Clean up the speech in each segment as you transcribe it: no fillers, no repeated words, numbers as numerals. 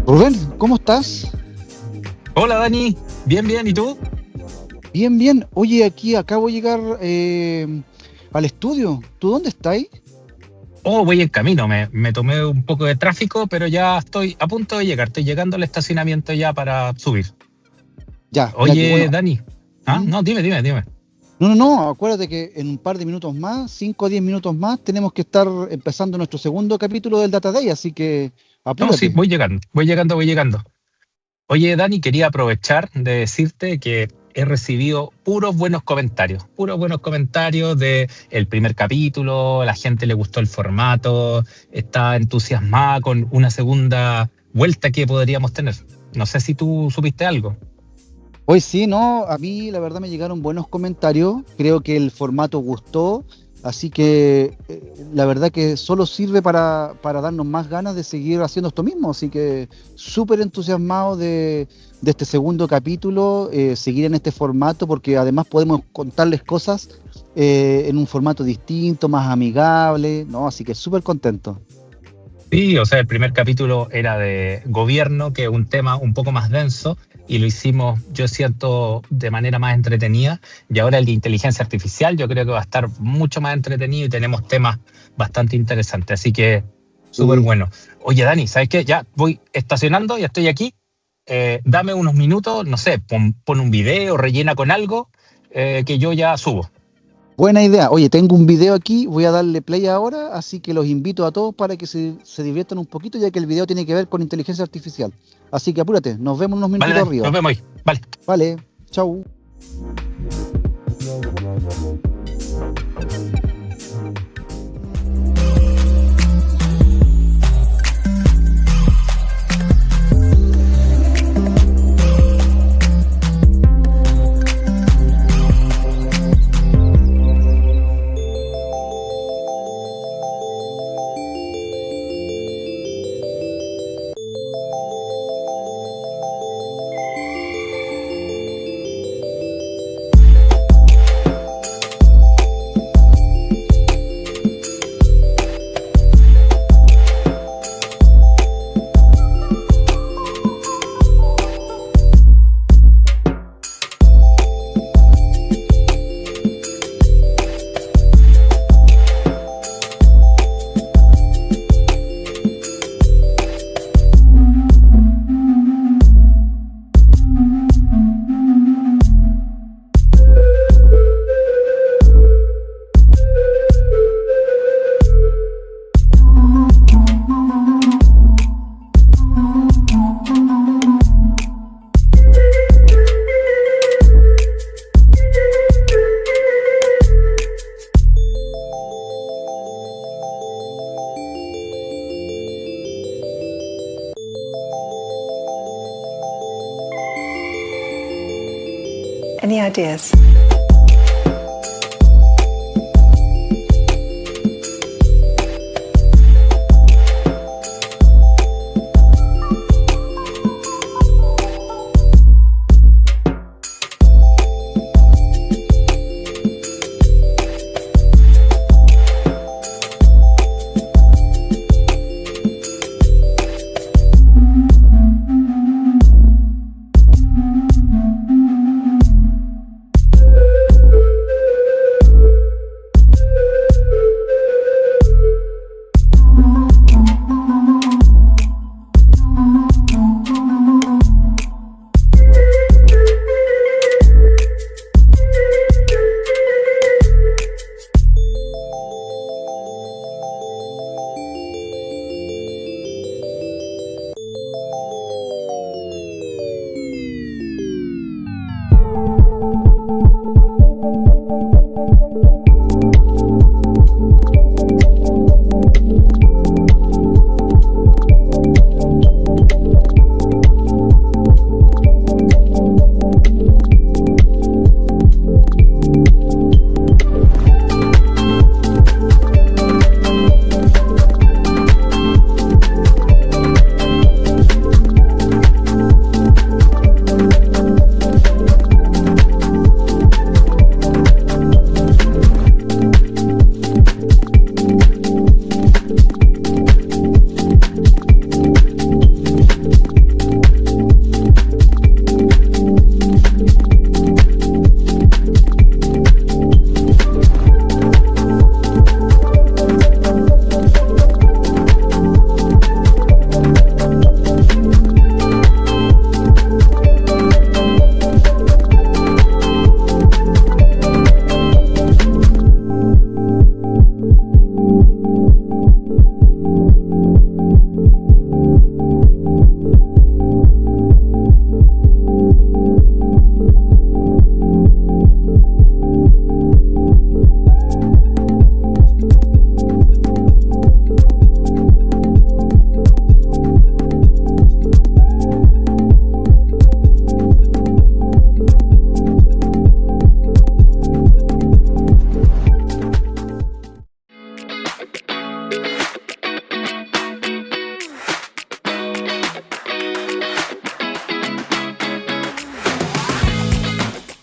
Rubén, ¿cómo estás? Hola Dani, bien, bien, ¿y tú? Bien, bien. Oye, aquí acabo de llegar al estudio. ¿Tú dónde estás? Oh, voy en camino, me tomé un poco de tráfico, pero ya estoy a punto de llegar, estoy llegando al estacionamiento ya para subir. Ya que Oye bueno. Dani, ¿Mm? no, dime. No, acuérdate que en un par de minutos más, 5 o 10 minutos más, tenemos que estar empezando nuestro segundo capítulo del Data Day, así que No, sí, apúrate. voy llegando. Oye Dani, quería aprovechar de decirte que he recibido puros buenos comentarios de el primer capítulo, la gente le gustó el formato, está entusiasmada con una segunda vuelta que podríamos tener. No sé si tú supiste algo. Hoy sí, no, a mí la verdad me llegaron buenos comentarios, creo que el formato gustó, así que la verdad que solo sirve para darnos más ganas de seguir haciendo esto mismo, así que súper entusiasmado de este segundo capítulo, seguir en este formato, porque además podemos contarles cosas en un formato distinto, más amigable, ¿no? Así que súper contento. Sí, o sea, el primer capítulo era de gobierno, que es un tema un poco más denso, y lo hicimos, yo siento, de manera más entretenida. Y ahora el de inteligencia artificial, yo creo que va a estar mucho más entretenido y tenemos temas bastante interesantes. Así que, súper Sí. bueno. Oye, Dani, ¿sabes qué? Ya voy estacionando, ya estoy aquí. Dame unos minutos, no sé, pon un video, rellena con algo, que yo ya subo. Buena idea. Oye, tengo un video aquí, voy a darle play ahora, así que los invito a todos para que se diviertan un poquito, ya que el video tiene que ver con inteligencia artificial. Así que apúrate, nos vemos unos Vale, minutitos Dani, nos arriba. vemos ahí. Vale. Vale, chau. Any ideas?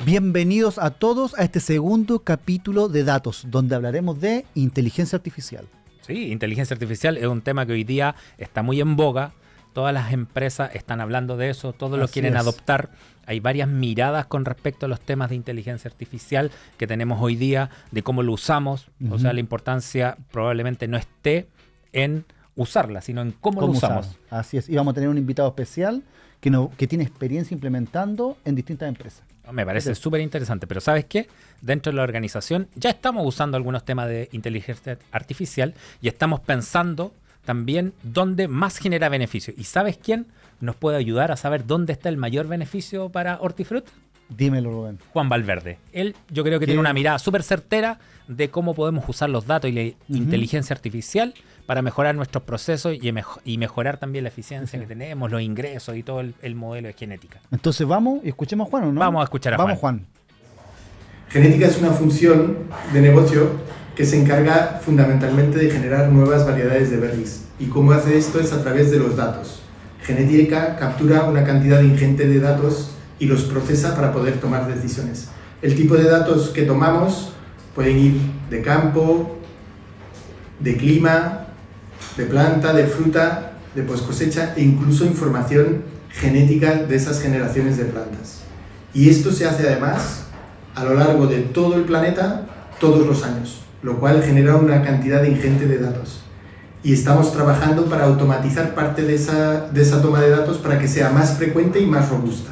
Bienvenidos a todos a este segundo capítulo de Datos, donde hablaremos de inteligencia artificial. Sí, inteligencia artificial es un tema que hoy día está muy en boga. Todas las empresas están hablando de eso, todos lo quieren adoptar. Hay varias miradas con respecto a los temas de inteligencia artificial que tenemos hoy día, de cómo lo usamos. O sea, la importancia probablemente no esté en usarla, sino en cómo lo usamos. Así es, y vamos a tener un invitado especial que tiene experiencia implementando en distintas empresas. Me parece súper interesante, pero ¿sabes qué? Dentro de la organización ya estamos usando algunos temas de inteligencia artificial y estamos pensando también dónde más genera beneficio. ¿Y sabes quién nos puede ayudar a saber dónde está el mayor beneficio para Hortifruti? Dímelo, Rubén. Juan Valverde. Él, yo creo que tiene una mirada súper certera de cómo podemos usar los datos y la inteligencia artificial para mejorar nuestros procesos y mejorar también la eficiencia que tenemos, los ingresos y todo el modelo de genética. Entonces vamos y escuchemos a Juan, ¿o no? Vamos a escuchar a Juan. Vamos, Juan. Genética es una función de negocio que se encarga fundamentalmente de generar nuevas variedades de berries. ¿Y cómo hace esto? Es a través de los datos. Genética captura una cantidad ingente de datos y los procesa para poder tomar decisiones. El tipo de datos que tomamos pueden ir de campo, de clima, de planta, de fruta, de post cosecha e incluso información genética de esas generaciones de plantas. Y esto se hace además a lo largo de todo el planeta todos los años, lo cual genera una cantidad ingente de datos. Y estamos trabajando para automatizar parte de esa toma de datos para que sea más frecuente y más robusta.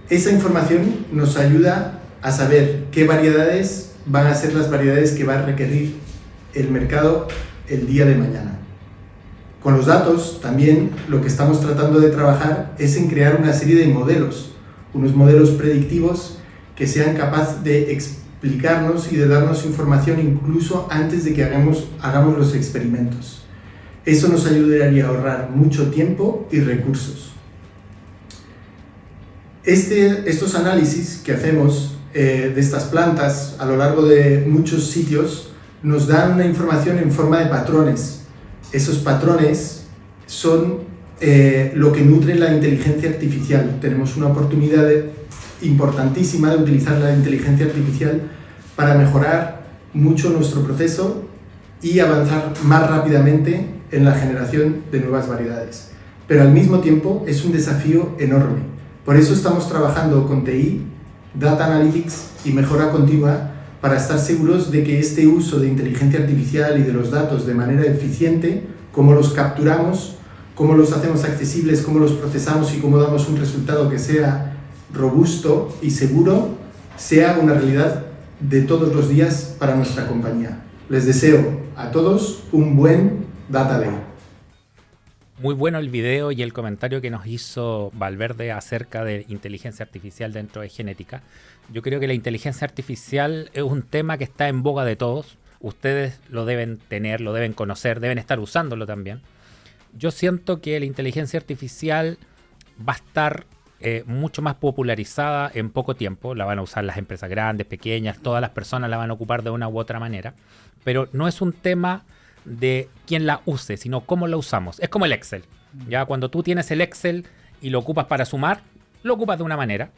Esa información nos ayuda a saber qué variedades van a ser las variedades que va a requerir el mercado el día de mañana. Con los datos también lo que estamos tratando de trabajar es en crear una serie de modelos, unos modelos predictivos que sean capaces de explicarnos y de darnos información incluso antes de que hagamos los experimentos. Eso nos ayudaría a ahorrar mucho tiempo y recursos. Estos análisis que hacemos de estas plantas a lo largo de muchos sitios nos dan una información en forma de patrones. Esos patrones son lo que nutre la inteligencia artificial. Tenemos una oportunidad importantísima de utilizar la inteligencia artificial para mejorar mucho nuestro proceso y avanzar más rápidamente en la generación de nuevas variedades. Pero al mismo tiempo es un desafío enorme. Por eso estamos trabajando con TI, Data Analytics y mejora continua para estar seguros de que este uso de inteligencia artificial y de los datos de manera eficiente, cómo los capturamos, cómo los hacemos accesibles, cómo los procesamos y cómo damos un resultado que sea robusto y seguro, sea una realidad de todos los días para nuestra compañía. Les deseo a todos un buen Data Day. Muy bueno el video y el comentario que nos hizo Valverde acerca de inteligencia artificial dentro de genética. Yo creo que la inteligencia artificial es un tema que está en boga de todos. Ustedes lo deben tener, lo deben conocer, deben estar usándolo también. Yo siento que la inteligencia artificial va a estar mucho más popularizada en poco tiempo. La van a usar las empresas grandes, pequeñas, todas las personas la van a ocupar de una u otra manera. Pero no es un tema de quién la use, sino cómo la usamos. Es como el Excel. Ya cuando tú tienes el Excel y lo ocupas para sumar, lo ocupas de una manera.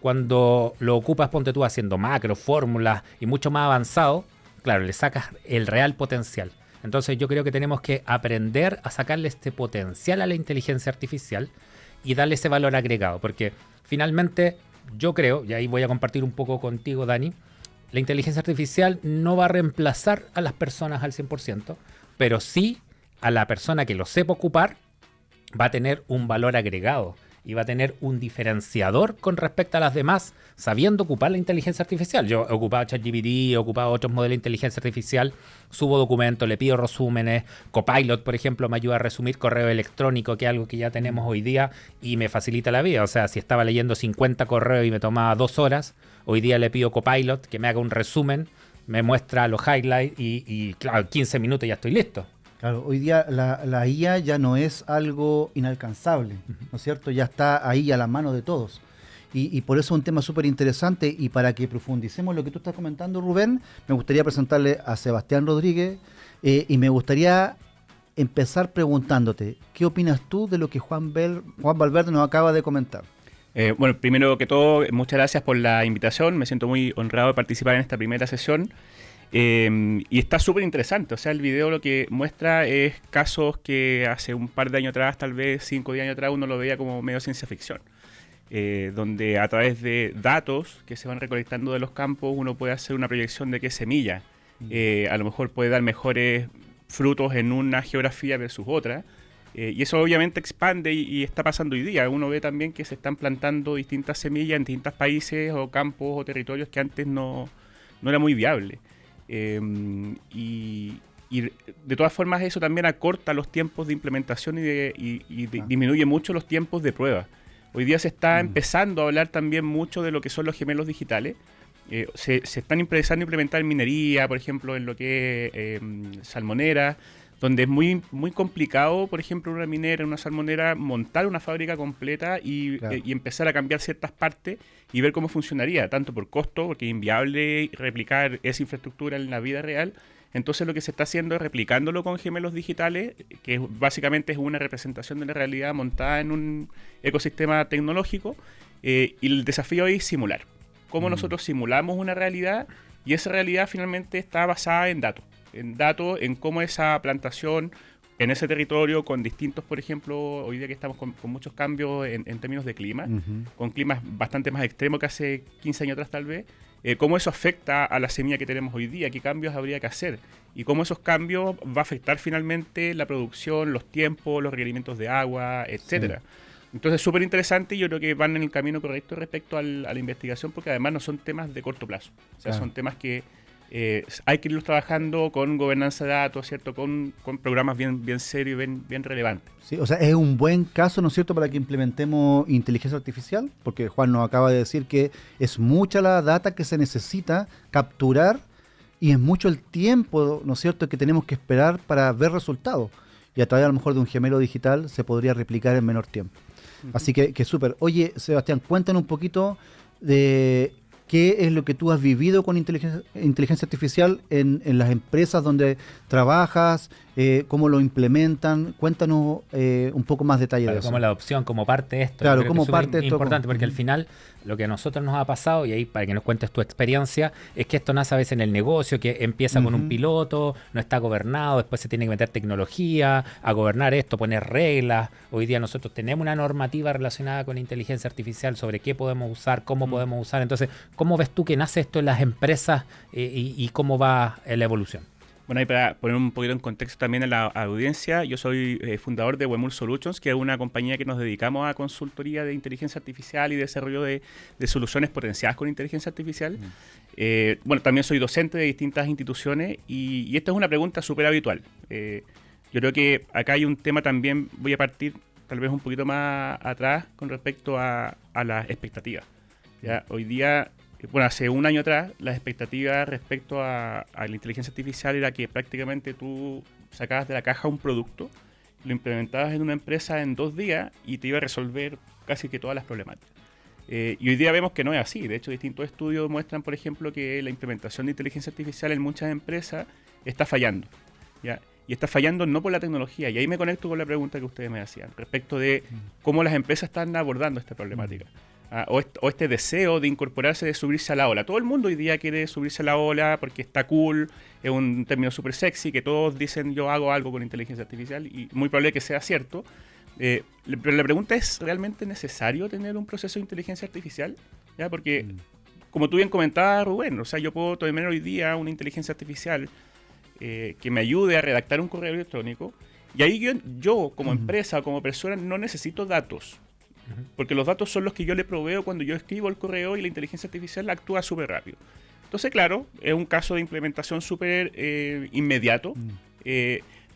Cuando lo ocupas, ponte tú haciendo macros, fórmulas y mucho más avanzado, claro, le sacas el real potencial. Entonces yo creo que tenemos que aprender a sacarle este potencial a la inteligencia artificial y darle ese valor agregado, porque finalmente yo creo, y ahí voy a compartir un poco contigo, Dani, la inteligencia artificial no va a reemplazar a las personas al 100%, pero sí a la persona que lo sepa ocupar va a tener un valor agregado y va a tener un diferenciador con respecto a las demás, sabiendo ocupar la inteligencia artificial. Yo he ocupado ChatGPT, he ocupado otros modelos de inteligencia artificial, subo documentos, le pido resúmenes. Copilot, por ejemplo, me ayuda a resumir correo electrónico, que es algo que ya tenemos hoy día y me facilita la vida. O sea, si estaba leyendo 50 correos y me tomaba 2 horas, hoy día le pido Copilot que me haga un resumen, me muestra los highlights y claro, 15 minutos ya estoy listo. Claro, hoy día la IA ya no es algo inalcanzable, ¿no es cierto? Ya está ahí a la mano de todos. Y por eso es un tema súper interesante. Y para que profundicemos lo que tú estás comentando, Rubén, me gustaría presentarle a Sebastián Rodríguez y me gustaría empezar preguntándote, ¿qué opinas tú de lo que Juan Valverde nos acaba de comentar? Bueno, primero que todo, muchas gracias por la invitación. Me siento muy honrado de participar en esta primera sesión. Y está súper interesante. O sea, el video lo que muestra es casos que hace un par de años atrás, tal vez 5 o 10 años atrás, uno lo veía como medio ciencia ficción. Donde a través de datos que se van recolectando de los campos, uno puede hacer una proyección de qué semilla a lo mejor puede dar mejores frutos en una geografía versus otra. Y eso obviamente expande y está pasando hoy día. Uno ve también que se están plantando distintas semillas en distintos países o campos o territorios que antes no era muy viable. Y de todas formas eso también acorta los tiempos de implementación y disminuye mucho los tiempos de prueba. Hoy día se está empezando a hablar también mucho de lo que son los gemelos digitales. Se están empezando a implementar en minería, por ejemplo, en lo que es salmonera, donde es muy, muy complicado, por ejemplo, una minera, una salmonera, montar una fábrica completa y empezar a cambiar ciertas partes y ver cómo funcionaría, tanto por costo, porque es inviable replicar esa infraestructura en la vida real. Entonces lo que se está haciendo es replicándolo con gemelos digitales, que básicamente es una representación de la realidad montada en un ecosistema tecnológico, y el desafío es simular. Cómo nosotros simulamos una realidad y esa realidad finalmente está basada en datos, en cómo esa plantación en ese territorio con distintos, por ejemplo, hoy día que estamos con muchos cambios en términos de clima, con climas bastante más extremos que hace 15 años atrás tal vez, cómo eso afecta a la semilla que tenemos hoy día, qué cambios habría que hacer y cómo esos cambios va a afectar finalmente la producción, los tiempos, los requerimientos de agua, etcétera. Sí. Entonces, súper interesante y yo creo que van en el camino correcto respecto a la investigación porque además no son temas de corto plazo. O sea, son temas que hay que irlos trabajando con gobernanza de datos, ¿cierto? Con programas bien serios y bien relevantes. Sí, o sea, es un buen caso, ¿no es cierto?, para que implementemos inteligencia artificial, porque Juan nos acaba de decir que es mucha la data que se necesita capturar y es mucho el tiempo, ¿no es cierto?, que tenemos que esperar para ver resultados. Y a través a lo mejor de un gemelo digital se podría replicar en menor tiempo. Así que súper. Oye, Sebastián, cuéntanos un poquito de qué es lo que tú has vivido con inteligencia artificial en las empresas donde trabajas, cómo lo implementan. Cuéntanos un poco más detalle de eso. Como la adopción, como parte de esto. Claro, como parte de esto. Es importante porque al final lo que a nosotros nos ha pasado, y ahí para que nos cuentes tu experiencia, es que esto nace a veces en el negocio, que empieza con un piloto, no está gobernado, después se tiene que meter tecnología, a gobernar esto, poner reglas. Hoy día nosotros tenemos una normativa relacionada con inteligencia artificial sobre qué podemos usar, cómo podemos usar. Entonces, ¿cómo ves tú que nace esto en las empresas y cómo va la evolución? Bueno, y para poner un poquito en contexto también a la audiencia, yo soy fundador de Wemul Solutions, que es una compañía que nos dedicamos a consultoría de inteligencia artificial y desarrollo de soluciones potenciadas con inteligencia artificial. Bueno, también soy docente de distintas instituciones y esta es una pregunta súper habitual. Yo creo que acá hay un tema también, voy a partir tal vez un poquito más atrás con respecto a las expectativas. ¿Ya? Hoy día... Bueno, hace un año atrás, las expectativas respecto a la inteligencia artificial era que prácticamente tú sacabas de la caja un producto, lo implementabas en una empresa en 2 días y te iba a resolver casi que todas las problemáticas. Y hoy día vemos que no es así. De hecho, distintos estudios muestran, por ejemplo, que la implementación de inteligencia artificial en muchas empresas está fallando, ¿ya? Y está fallando no por la tecnología. Y ahí me conecto con la pregunta que ustedes me hacían respecto de cómo las empresas están abordando esta problemática. O este deseo de incorporarse, de subirse a la ola. Todo el mundo hoy día quiere subirse a la ola porque está cool, es un término súper sexy, que todos dicen yo hago algo con inteligencia artificial y muy probable que sea cierto. Pero la pregunta es, ¿realmente necesario tener un proceso de inteligencia artificial? ¿Ya? Porque, como tú bien comentabas, Rubén, o sea, yo puedo tener hoy día una inteligencia artificial que me ayude a redactar un correo electrónico y ahí yo como empresa o como persona no necesito datos. Porque los datos son los que yo le proveo cuando yo escribo el correo y la inteligencia artificial actúa súper rápido. Entonces, claro, es un caso de implementación súper inmediato,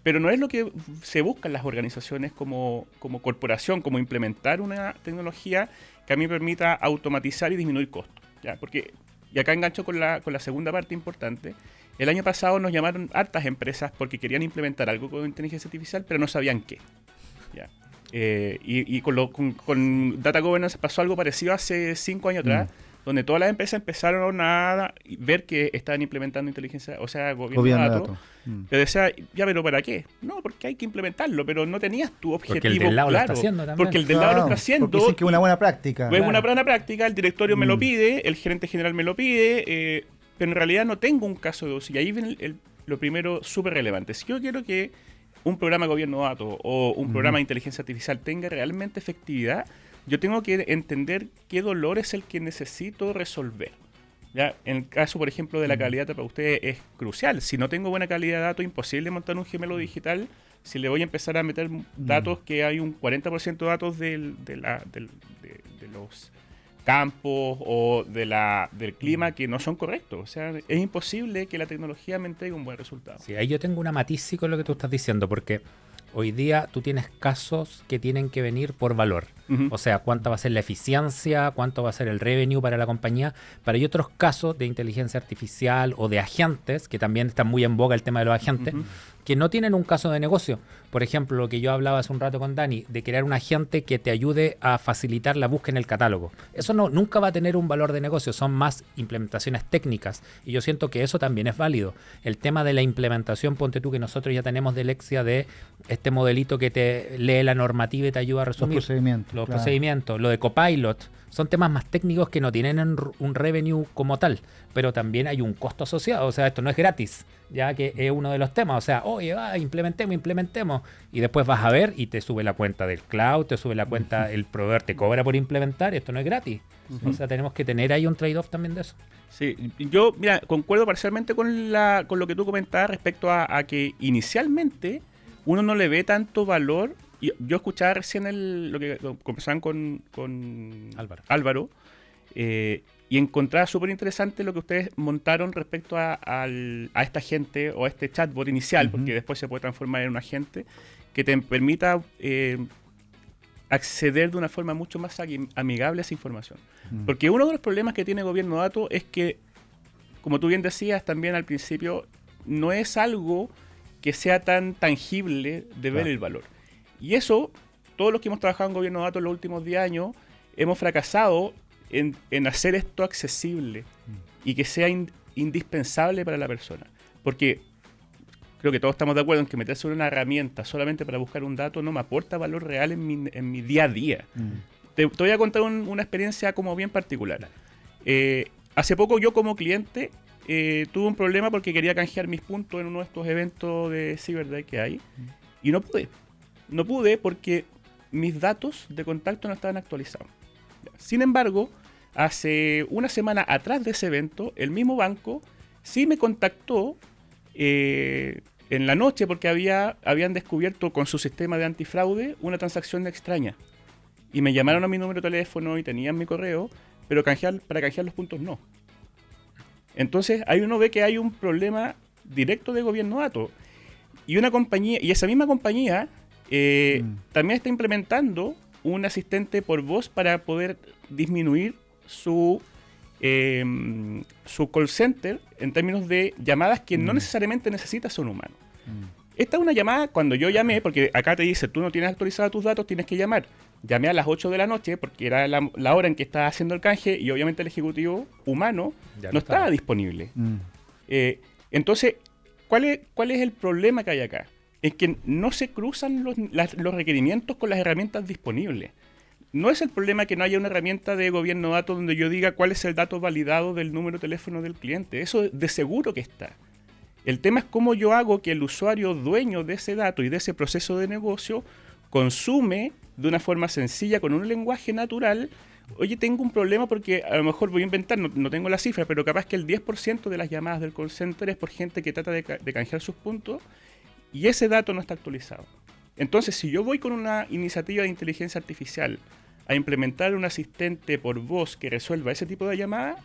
pero no es lo que se busca en las organizaciones como corporación, como implementar una tecnología que a mí me permita automatizar y disminuir costos. ¿Ya? Porque, y acá engancho con la segunda parte importante, el año pasado nos llamaron hartas empresas porque querían implementar algo con inteligencia artificial, pero no sabían qué. ¿Ya? Y con Data Governance pasó algo parecido hace 5 años atrás, donde todas las empresas empezaron a ver que estaban implementando inteligencia, o sea, gobierno de datos. Yo decía, ya, pero ¿para qué? No, porque hay que implementarlo, pero no tenías tu objetivo porque el del lado claro. Lo está haciendo también. Porque el del lado lo está haciendo. Porque dicen que es una buena práctica. Es una buena práctica, el directorio me lo pide, el gerente general me lo pide, pero en realidad no tengo un caso de uso. Y ahí viene lo primero súper relevante. Si yo quiero que un programa de gobierno de datos o un programa de inteligencia artificial tenga realmente efectividad, yo tengo que entender qué dolor es el que necesito resolver. ¿Ya? En el caso, por ejemplo, de la calidad para ustedes es crucial. Si no tengo buena calidad de datos, imposible montar un gemelo digital si le voy a empezar a meter datos que hay un 40% de datos de los campos o del clima que no son correctos. O sea, es imposible que la tecnología me entregue un buen resultado. Sí, ahí yo tengo una matiz con lo que tú estás diciendo, porque hoy día tú tienes casos que tienen que venir por valor. O sea, cuánta va a ser la eficiencia, cuánto va a ser el revenue para la compañía. Pero hay otros casos de inteligencia artificial o de agentes, que también están muy en boga el tema de los agentes, que no tienen un caso de negocio. Por ejemplo, lo que yo hablaba hace un rato con Dani, de crear un agente que te ayude a facilitar la búsqueda en el catálogo. Eso nunca va a tener un valor de negocio, son más implementaciones técnicas. Y yo siento que eso también es válido. El tema de la implementación, ponte tú que nosotros ya tenemos de Lexia de este modelito que te lee la normativa y te ayuda a resumir. Los procedimientos, lo de Copilot, son temas más técnicos que no tienen un revenue como tal, pero también hay un costo asociado, o sea, esto no es gratis, ya que es uno de los temas, o sea, oye, implementemos, y después vas a ver y te sube la cuenta del cloud, te sube la cuenta, el proveedor te cobra por implementar, esto no es gratis, o sea, tenemos que tener ahí un trade-off también de eso. Sí, yo, mira, concuerdo parcialmente con lo que tú comentabas respecto a que inicialmente uno no le ve tanto valor. Yo escuchaba recién lo que conversaban con Álvaro y encontraba súper interesante lo que ustedes montaron respecto a esta gente o a este chatbot inicial, porque después se puede transformar en un agente que te permita acceder de una forma mucho más amigable a esa información. Porque uno de los problemas que tiene Gobierno de Datos es que, como tú bien decías también al principio, no es algo que sea tan tangible de ver el valor. Y eso, todos los que hemos trabajado en Gobierno de Datos en los últimos 10 años, hemos fracasado en hacer esto accesible y que sea indispensable para la persona. Porque creo que todos estamos de acuerdo en que meterse en una herramienta solamente para buscar un dato no me aporta valor real en mi día a día. Te voy a contar una experiencia como bien particular. Hace poco yo como cliente tuve un problema porque quería canjear mis puntos en uno de estos eventos de Cyber Day que hay y no pude. No pude porque mis datos de contacto no estaban actualizados. Sin embargo, hace una semana atrás de ese evento, el mismo banco sí me contactó en la noche porque habían descubierto con su sistema de antifraude una transacción extraña. Y me llamaron a mi número de teléfono y tenían mi correo, pero para canjear los puntos no. Entonces, ahí uno ve que hay un problema directo de Gobierno de Datos. Y esa misma compañía también está implementando un asistente por voz para poder disminuir su call center en términos de llamadas que no necesariamente necesitas a un humano. Esta es una llamada, cuando yo llamé, porque acá te dice, tú no tienes actualizados tus datos, tienes que llamar. Llamé a las 8 de la noche porque era la hora en que estaba haciendo el canje y obviamente el ejecutivo humano no estaba disponible. Entonces, ¿cuál es el problema que hay acá? Es que no se cruzan los requerimientos con las herramientas disponibles. No es el problema que no haya una herramienta de Gobierno de Datos donde yo diga cuál es el dato validado del número de teléfono del cliente. Eso de seguro que está. El tema es cómo yo hago que el usuario dueño de ese dato y de ese proceso de negocio consume de una forma sencilla, con un lenguaje natural. Oye, tengo un problema porque a lo mejor voy a inventar, no tengo la cifra, pero capaz que el 10% de las llamadas del call center es por gente que trata de canjear sus puntos y ese dato no está actualizado. Entonces, si yo voy con una iniciativa de inteligencia artificial a implementar un asistente por voz que resuelva ese tipo de llamadas,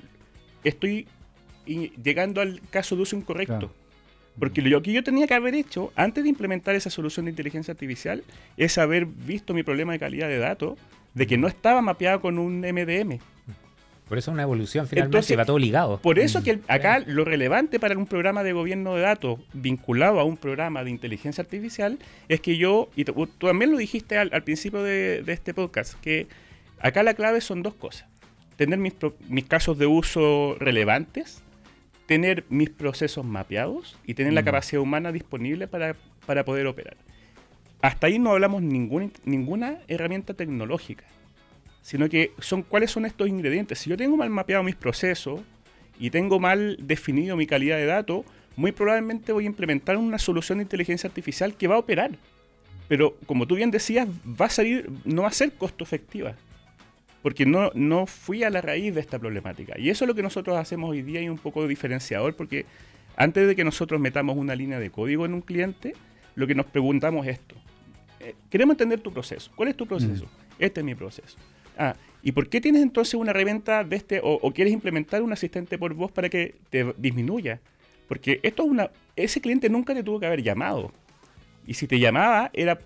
estoy llegando al caso de uso incorrecto. Claro. Porque lo que yo tenía que haber hecho antes de implementar esa solución de inteligencia artificial es haber visto mi problema de calidad de datos, de que no estaba mapeado con un MDM. Por eso es una evolución finalmente. Entonces, va todo ligado. Por eso que acá lo relevante para un programa de gobierno de datos vinculado a un programa de inteligencia artificial es que y tú también lo dijiste al principio de este podcast, que acá la clave son dos cosas. tener mis casos de uso relevantes, tener mis procesos mapeados y tener la capacidad humana disponible para poder operar. Hasta ahí no hablamos ninguna herramienta tecnológica, sino que cuáles son estos ingredientes. Si yo tengo mal mapeado mis procesos y tengo mal definido mi calidad de datos, muy probablemente voy a implementar una solución de inteligencia artificial que va a operar. Pero como tú bien decías, no va a ser costo efectiva. Porque no fui a la raíz de esta problemática. Y eso es lo que nosotros hacemos hoy día y un poco diferenciador, porque antes de que nosotros metamos una línea de código en un cliente, lo que nos preguntamos es esto. Queremos entender tu proceso. ¿Cuál es tu proceso? Este es mi proceso. ¿Y por qué tienes entonces una herramienta de o quieres implementar un asistente por voz para que te disminuya? Porque ese cliente nunca te tuvo que haber llamado. Y si te llamaba, era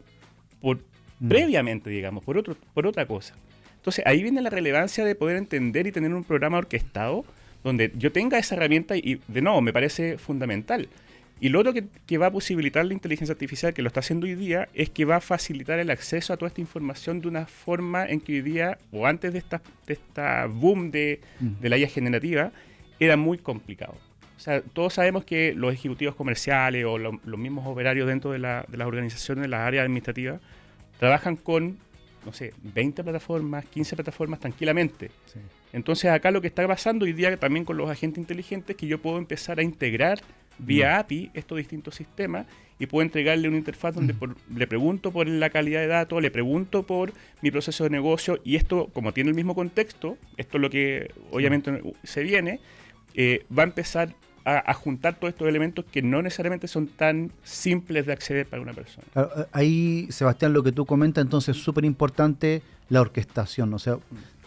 previamente, digamos, por otra cosa. Entonces, ahí viene la relevancia de poder entender y tener un programa orquestado donde yo tenga esa herramienta y, de nuevo, me parece fundamental. Y lo otro que va a posibilitar la inteligencia artificial, que lo está haciendo hoy día, es que va a facilitar el acceso a toda esta información de una forma en que hoy día, o antes de esta boom de la IA generativa, era muy complicado. O sea, todos sabemos que los ejecutivos comerciales o los mismos operarios dentro de las organizaciones, de las áreas administrativas, trabajan con, no sé, 20 plataformas, 15 plataformas tranquilamente. Sí. Entonces acá lo que está pasando hoy día también con los agentes inteligentes es que yo puedo empezar a integrar vía API estos distintos sistemas y puedo entregarle una interfaz donde le pregunto por la calidad de datos, le pregunto por mi proceso de negocio, y esto, como tiene el mismo contexto, esto es lo que obviamente se viene, va a empezar a juntar todos estos elementos que no necesariamente son tan simples de acceder para una persona. Ahí, Sebastián, lo que tú comentas, entonces es súper importante la orquestación. O sea,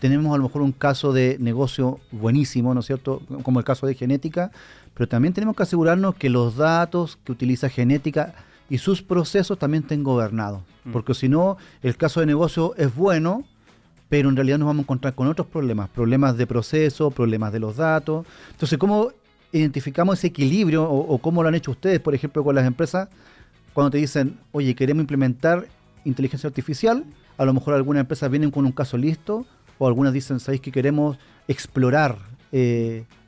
tenemos a lo mejor un caso de negocio buenísimo, ¿no es cierto?, como el caso de genética, pero también tenemos que asegurarnos que los datos que utiliza genética y sus procesos también estén gobernados. Porque si no, el caso de negocio es bueno, pero en realidad nos vamos a encontrar con otros problemas de proceso, problemas de los datos. Entonces, ¿cómo identificamos ese equilibrio o cómo lo han hecho ustedes, por ejemplo, con las empresas cuando te dicen, oye, queremos implementar inteligencia artificial? A lo mejor algunas empresas vienen con un caso listo o algunas dicen, ¿sabéis que queremos explorar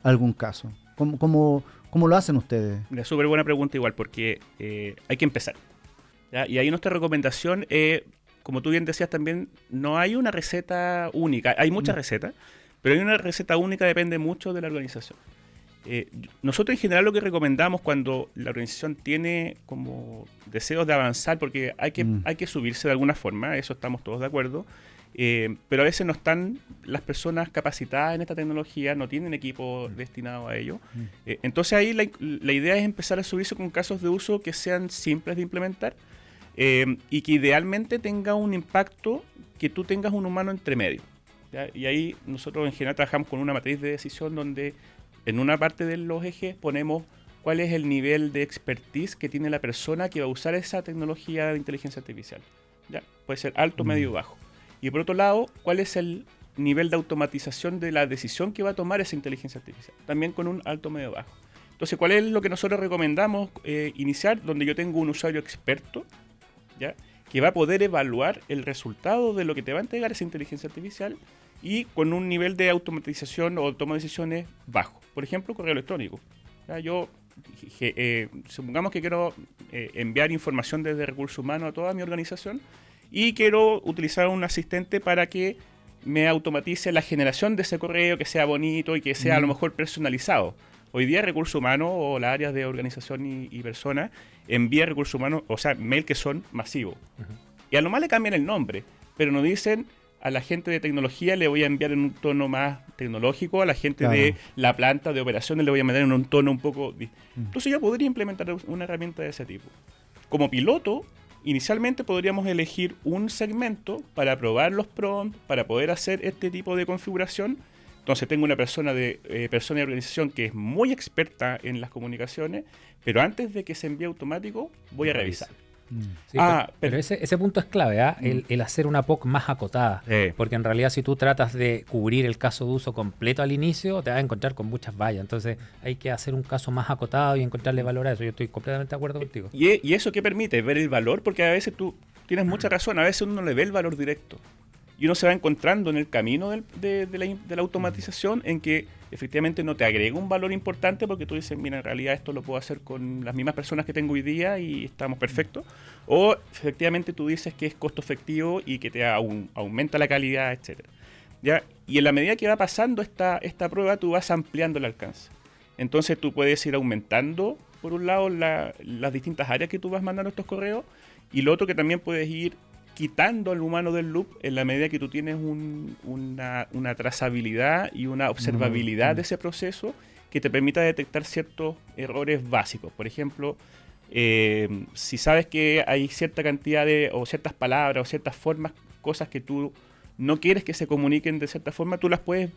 algún caso? ¿Cómo lo hacen ustedes? Una súper buena pregunta igual, porque hay que empezar, ¿ya? Y ahí nuestra recomendación, como tú bien decías también, no hay una receta única. Hay muchas recetas, pero hay una receta única, depende mucho de la organización. Nosotros en general lo que recomendamos cuando la organización tiene como deseos de avanzar, porque hay que subirse de alguna forma, eso estamos todos de acuerdo, pero a veces no están las personas capacitadas en esta tecnología, no tienen equipo destinado a ello. Entonces ahí la idea es empezar a subirse con casos de uso que sean simples de implementar y que idealmente tenga un impacto que tú tengas un humano entre medio, ¿ya? Y ahí nosotros en general trabajamos con una matriz de decisión donde en una parte de los ejes ponemos cuál es el nivel de expertise que tiene la persona que va a usar esa tecnología de inteligencia artificial. ¿Ya? Puede ser alto, medio, bajo. Y por otro lado, cuál es el nivel de automatización de la decisión que va a tomar esa inteligencia artificial. También con un alto, medio, bajo. Entonces, ¿cuál es lo que nosotros recomendamos iniciar? Donde yo tengo un usuario experto, ¿ya?, que va a poder evaluar el resultado de lo que te va a entregar esa inteligencia artificial y con un nivel de automatización o toma de decisiones bajo. Por ejemplo, correo electrónico. ¿Ya? Yo, supongamos que quiero enviar información desde recursos humanos a toda mi organización y quiero utilizar un asistente para que me automatice la generación de ese correo, que sea bonito y que sea a lo mejor personalizado. Hoy día recursos humanos o las áreas de organización y personas envían recursos humanos, o sea, mail que son masivos. Y a lo más le cambian el nombre, pero nos dicen a la gente de tecnología le voy a enviar en un tono más tecnológico, a la gente de la planta de operaciones le voy a mandar en un tono un poco... Entonces yo podría implementar una herramienta de ese tipo. Como piloto, inicialmente podríamos elegir un segmento para probar los prompts, para poder hacer este tipo de configuración. Entonces tengo una persona de organización que es muy experta en las comunicaciones, pero antes de que se envíe automático, voy a revisar. Sí, pero ese punto es clave, el hacer una POC más acotada, porque en realidad si tú tratas de cubrir el caso de uso completo al inicio, te vas a encontrar con muchas vallas. Entonces hay que hacer un caso más acotado y encontrarle valor a eso. Yo estoy completamente de acuerdo contigo. ¿Y eso qué permite? Ver el valor, porque a veces tú tienes mucha razón, a veces uno no le ve el valor directo. Y uno se va encontrando en el camino de la automatización en que efectivamente no te agrega un valor importante porque tú dices, mira, en realidad esto lo puedo hacer con las mismas personas que tengo hoy día y estamos perfectos. O efectivamente tú dices que es costo efectivo y que te aumenta la calidad, etcétera. ¿Ya? Y en la medida que va pasando esta prueba, tú vas ampliando el alcance. Entonces tú puedes ir aumentando, por un lado, las distintas áreas que tú vas mandando estos correos, y lo otro que también puedes ir quitando al humano del loop en la medida que tú tienes una trazabilidad y una observabilidad de ese proceso que te permita detectar ciertos errores básicos. Por ejemplo, si sabes que hay cierta cantidad o ciertas palabras o ciertas formas, cosas que tú no quieres que se comuniquen de cierta forma, tú las puedes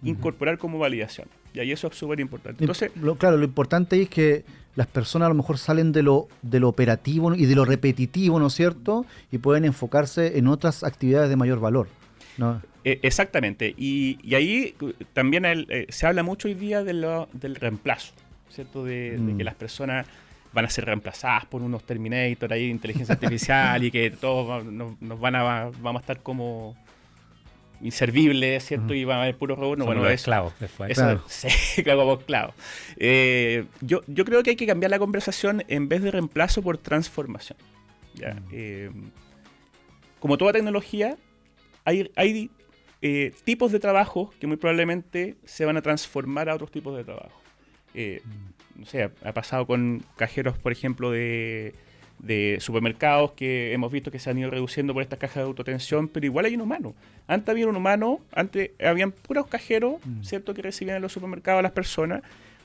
incorporar como validación. Y ahí eso es súper importante. Entonces, claro, lo importante es que las personas a lo mejor salen de lo operativo y de lo repetitivo, ¿no es cierto? Y pueden enfocarse en otras actividades de mayor valor, ¿no? Exactamente. Y ahí también se habla mucho hoy día del reemplazo, ¿cierto? De que las personas van a ser reemplazadas por unos Terminator ahí de inteligencia artificial y que todos vamos a estar como inservibles, ¿cierto? Y van a haber puros robots. Bueno, esclavos después. Claro. Sí, claro, como esclavos. Yo creo que hay que cambiar la conversación en vez de reemplazo por transformación. ¿Ya? Como toda tecnología, hay tipos de trabajo que muy probablemente se van a transformar a otros tipos de trabajo. No sé, ha pasado con cajeros, por ejemplo, de supermercados que hemos visto que se han ido reduciendo por estas cajas de autoatención, pero igual hay un humano. Antes había un humano, antes habían puros cajeros, ¿cierto?, que recibían en los supermercados a las personas,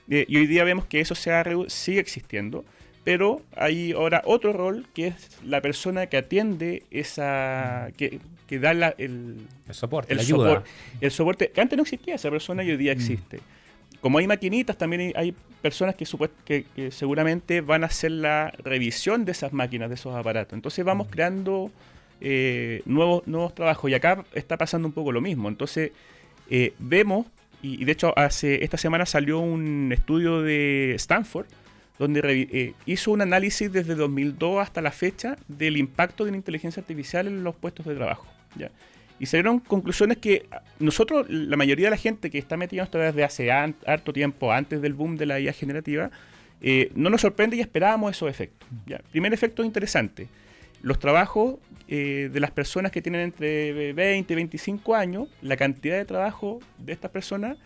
y hoy día vemos que eso sigue existiendo, pero hay ahora otro rol que es la persona que atiende que da el soporte, la ayuda. El soporte, que antes no existía esa persona y hoy día existe. Como hay maquinitas, también hay personas que seguramente van a hacer la revisión de esas máquinas, de esos aparatos. Entonces vamos creando nuevos trabajos. Y acá está pasando un poco lo mismo. Entonces vemos, y de hecho esta semana salió un estudio de Stanford, donde hizo un análisis desde 2002 hasta la fecha del impacto de la inteligencia artificial en los puestos de trabajo. ¿Ya? Y salieron conclusiones que nosotros, la mayoría de la gente que está metida en esto desde hace harto tiempo, antes del boom de la IA generativa, no nos sorprende y esperábamos esos efectos. ¿Ya? Primer efecto interesante, los trabajos de las personas que tienen entre 20 y 25 años, la cantidad de trabajo de estas personas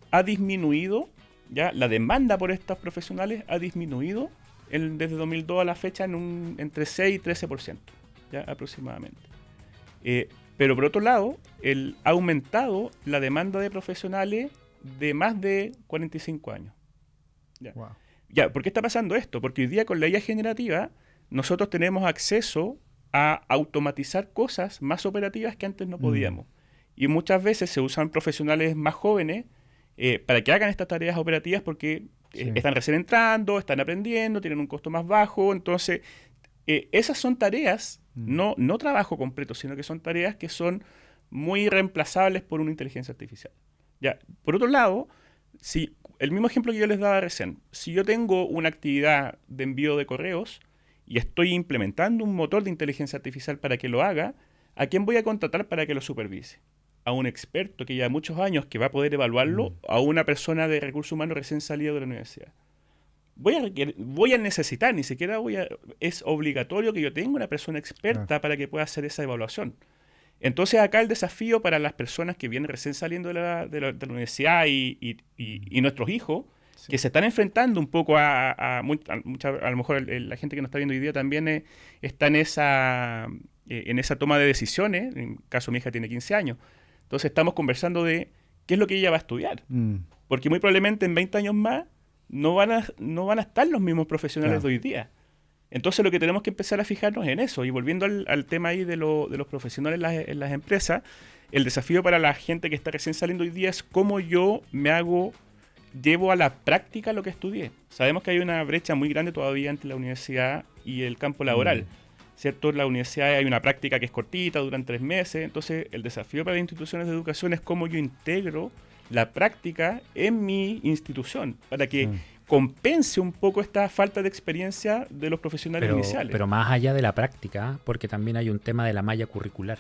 ha disminuido, ¿ya? La demanda por estos profesionales ha disminuido desde 2002 a la fecha entre 6 y 13%, ¿ya? Aproximadamente. Pero por otro lado, ha aumentado la demanda de profesionales de más de 45 años. ¿Ya? Wow. Ya, ¿por qué está pasando esto? Porque hoy día con la IA generativa nosotros tenemos acceso a automatizar cosas más operativas que antes no podíamos. Y muchas veces se usan profesionales más jóvenes para que hagan estas tareas operativas porque están recién entrando, están aprendiendo, tienen un costo más bajo. Entonces, esas son tareas, no trabajo completo, sino que son tareas que son muy reemplazables por una inteligencia artificial. Ya, por otro lado, el mismo ejemplo que yo les daba recién, si yo tengo una actividad de envío de correos y estoy implementando un motor de inteligencia artificial para que lo haga, ¿a quién voy a contratar para que lo supervise? A un experto que lleva muchos años que va a poder evaluarlo, a una persona de recursos humanos recién salida de la universidad. Voy a necesitar, ni siquiera es obligatorio que yo tenga una persona experta para que pueda hacer esa evaluación. Entonces acá el desafío para las personas que vienen recién saliendo de la universidad y nuestros hijos, que se están enfrentando un poco a lo mejor la gente que nos está viendo hoy día también está en esa toma de decisiones. En el caso mi hija tiene 15 años. Entonces estamos conversando de qué es lo que ella va a estudiar. Porque muy probablemente en 20 años más no van a estar los mismos profesionales de hoy día. Entonces lo que tenemos que empezar a fijarnos en eso. Y volviendo al tema ahí de los profesionales en las empresas, el desafío para la gente que está recién saliendo hoy día es cómo yo llevo a la práctica lo que estudié. Sabemos que hay una brecha muy grande todavía entre la universidad y el campo laboral. ¿Cierto? En la universidad hay una práctica que es cortita, duran 3 meses. Entonces el desafío para las instituciones de educación es cómo yo integro la práctica en mi institución para que compense un poco esta falta de experiencia de los profesionales iniciales. Pero más allá de la práctica, porque también hay un tema de la malla curricular.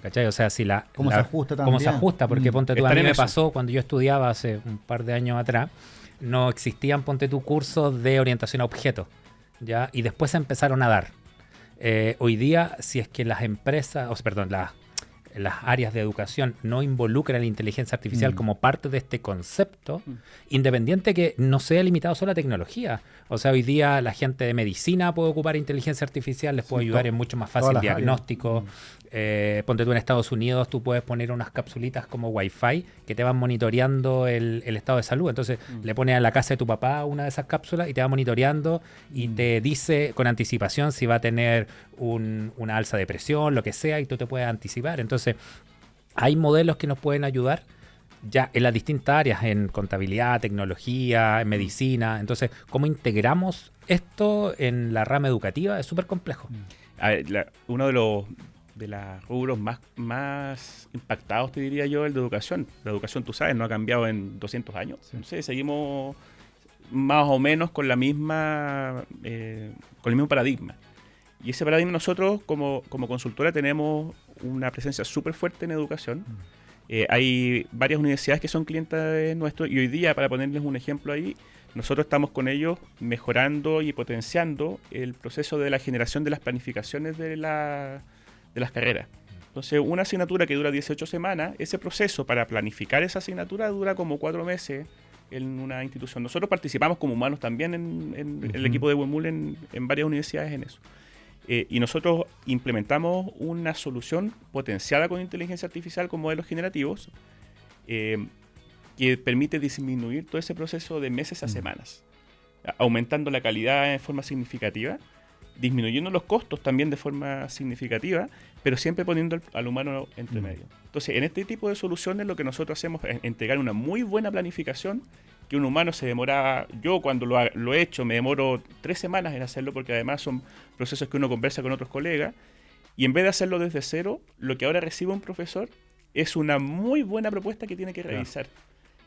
¿Cachai? O sea, si ¿Cómo se ajusta también? ¿Cómo se ajusta? Porque ponte tú, a Estar mí en me eso. pasó cuando yo estudiaba hace un par de años atrás, no existían, ponte tú, cursos de orientación a objetos, ¿ya? Y después se empezaron a dar. Hoy día, si es que las empresas, perdón, las áreas de educación no involucran la inteligencia artificial como parte de este concepto, independiente que no sea limitado solo a tecnología. O sea, hoy día la gente de medicina puede ocupar inteligencia artificial, les puede ayudar en mucho más fácil todas las diagnóstico. Ponte tú en Estados Unidos, tú puedes poner unas capsulitas como Wi-Fi que te van monitoreando el estado de salud. Entonces le pones a la casa de tu papá una de esas cápsulas y te va monitoreando y te dice con anticipación si va a tener una alza de presión, lo que sea, y tú te puedes anticipar. Entonces hay modelos que nos pueden ayudar ya en las distintas áreas, en contabilidad, tecnología, en medicina. Entonces, ¿cómo integramos esto en la rama educativa? Es súper complejo. A ver, uno de los rubros más impactados, te diría yo, el de educación. La educación, tú sabes, no ha cambiado en 200 años. Sí. Entonces, seguimos más o menos con la misma con el mismo paradigma. Y ese paradigma nosotros, como consultora, tenemos una presencia súper fuerte en educación. Hay varias universidades que son clientes nuestros y hoy día, para ponerles un ejemplo ahí, nosotros estamos con ellos mejorando y potenciando el proceso de la generación de las planificaciones de las carreras. Entonces, una asignatura que dura 18 semanas, ese proceso para planificar esa asignatura dura como 4 meses en una institución. Nosotros participamos como humanos también en el equipo de WEMUL en varias universidades en eso. Y nosotros implementamos una solución potenciada con inteligencia artificial con modelos generativos que permite disminuir todo ese proceso de meses a semanas, aumentando la calidad de forma significativa, disminuyendo los costos también de forma significativa, pero siempre poniendo al humano entre medio. Entonces, en este tipo de soluciones lo que nosotros hacemos es entregar una muy buena planificación que un humano se demora. Yo cuando lo he hecho me demoro 3 semanas en hacerlo, porque además son procesos que uno conversa con otros colegas, y en vez de hacerlo desde cero, lo que ahora recibe un profesor es una muy buena propuesta que tiene que revisar.